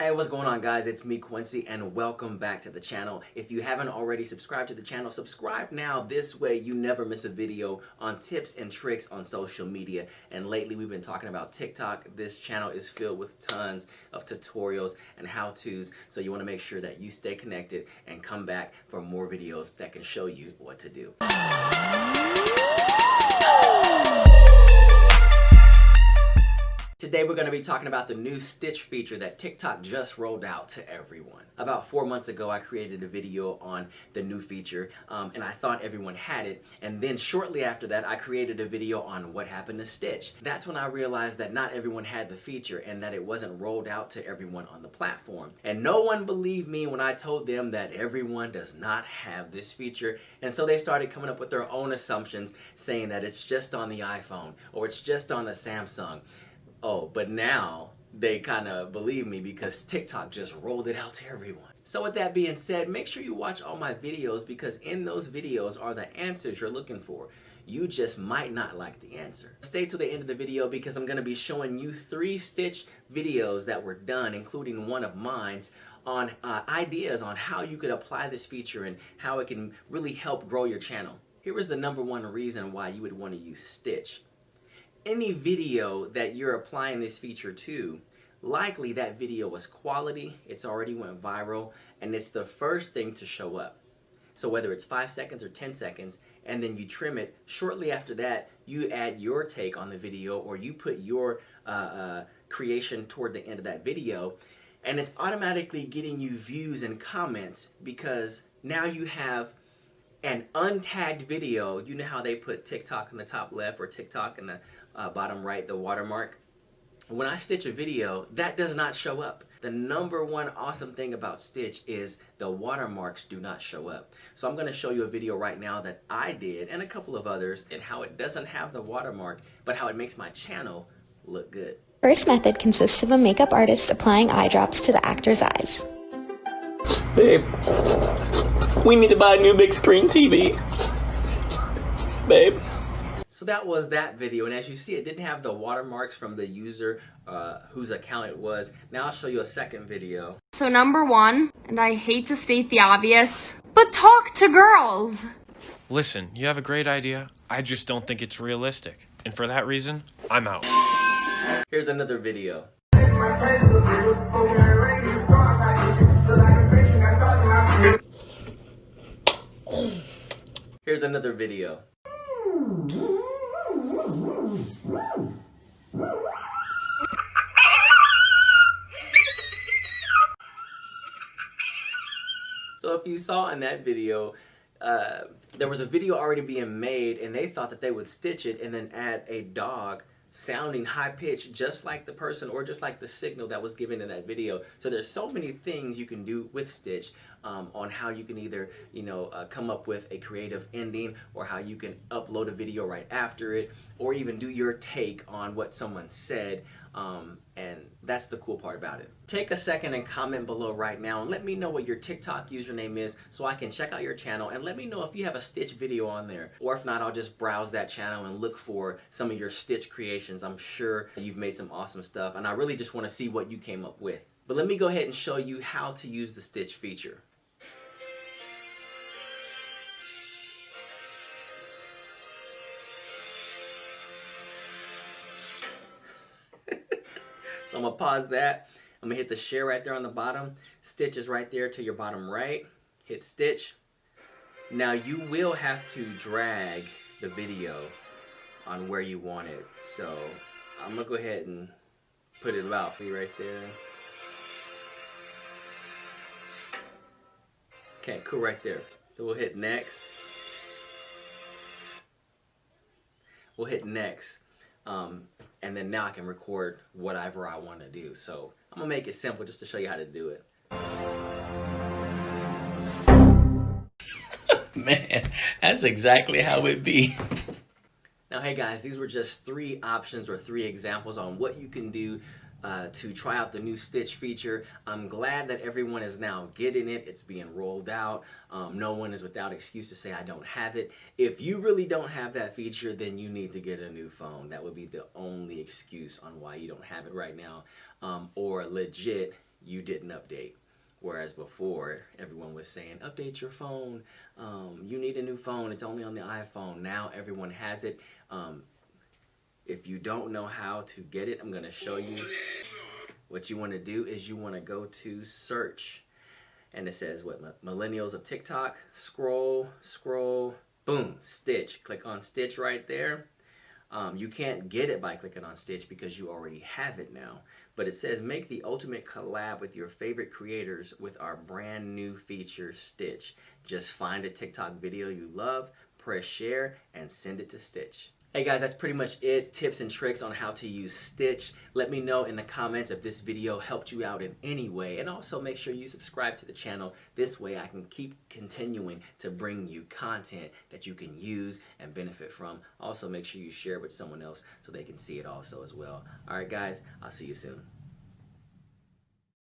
Hey, what's going on, guys? It's me, Quincy, and welcome back to the channel. If you haven't already subscribed to the channel, subscribe now. This way you never miss a video on tips and tricks on social media. And lately we've been talking about TikTok. This channel is filled with tons of tutorials and how-tos, so you want to make sure that you stay connected and come back for more videos that can show you what to do. Today we're going to be talking about the new Stitch feature that TikTok just rolled out to everyone. About 4 months ago I created a video on the new feature and I thought everyone had it, and then shortly after that I created a video on what happened to Stitch. That's when I realized that not everyone had the feature and that it wasn't rolled out to everyone on the platform. And no one believed me when I told them that everyone does not have this feature, and so they started coming up with their own assumptions, saying that it's just on the iPhone or it's just on the Samsung. Oh, but now they kind of believe me because TikTok just rolled it out to everyone. So with that being said, make sure you watch all my videos because in those videos are the answers you're looking for. You just might not like the answer. Stay till the end of the video because I'm going to be showing you 3 Stitch videos that were done, including one of mine's, on ideas on how you could apply this feature and how it can really help grow your channel. Here is the #1 reason why you would want to use Stitch. Any video that you're applying this feature to, likely that video was quality, it's already went viral, and it's the first thing to show up. So whether it's 5 seconds or 10 seconds, and then you trim it, shortly after that, you add your take on the video or you put your creation toward the end of that video, and it's automatically getting you views and comments because now you have an untagged video. You know how they put TikTok in the top left or TikTok in the bottom right, the watermark? When I stitch a video, that does not show up. The #1 awesome thing about Stitch is the watermarks do not show up. So I'm going to show you a video right now that I did and a couple of others and how it doesn't have the watermark, but how it makes my channel look good. First method consists of a makeup artist applying eye drops to the actor's eyes. Babe, we need to buy a new big screen TV. Babe. So that was that video, and as you see, it didn't have the watermarks from the user whose account it was. Now I'll show you a second video. So #1, and I hate to state the obvious, but talk to girls. Listen, you have a great idea. I just don't think it's realistic. And for that reason, I'm out. Here's another video. Here's another video. So if you saw in that video, there was a video already being made and they thought that they would stitch it and then add a dog sounding high pitched just like the person or just like the signal that was given in that video. So there's so many things you can do with Stitch on how you can either, come up with a creative ending or how you can upload a video right after it or even do your take on what someone said. And that's the cool part about it. Take a second and comment below right now and let me know what your TikTok username is so I can check out your channel, and let me know if you have a Stitch video on there. Or if not, I'll just browse that channel and look for some of your Stitch creations. I'm sure you've made some awesome stuff and I really just want to see what you came up with. But let me go ahead and show you how to use the Stitch feature. So I'm going to pause that. I'm going to hit the share right there on the bottom. Stitch is right there to your bottom right. Hit Stitch. Now you will have to drag the video on where you want it. So I'm going to go ahead and put it about right there. Okay, cool, right there. So we'll hit next. We'll hit next. And then now I can record whatever I want to do. So I'm going to make it simple just to show you how to do it. Man, that's exactly how it be. Now, hey guys, these were just 3 options or 3 examples on what you can do to try out the new Stitch feature. I'm glad that everyone is now getting it. It's being rolled out. No one is without excuse to say I don't have it. If you really don't have that feature, then you need to get a new phone. That would be the only excuse on why you don't have it right now. Or legit, you didn't update. Whereas before, everyone was saying, update your phone, you need a new phone, it's only on the iPhone. Now everyone has it. If you don't know how to get it, I'm going to show you. What you want to do is you want to go to search. And it says, what, millennials of TikTok, scroll, boom, Stitch. Click on Stitch right there. You can't get it by clicking on Stitch because you already have it now. But it says, make the ultimate collab with your favorite creators with our brand new feature, Stitch. Just find a TikTok video you love, press share, and send it to Stitch. Hey guys, that's pretty much it. Tips and tricks on how to use Stitch. Let me know in the comments if this video helped you out in any way. And also make sure you subscribe to the channel. This way I can keep continuing to bring you content that you can use and benefit from. Also make sure you share it with someone else so they can see it also as well. Alright guys, I'll see you soon.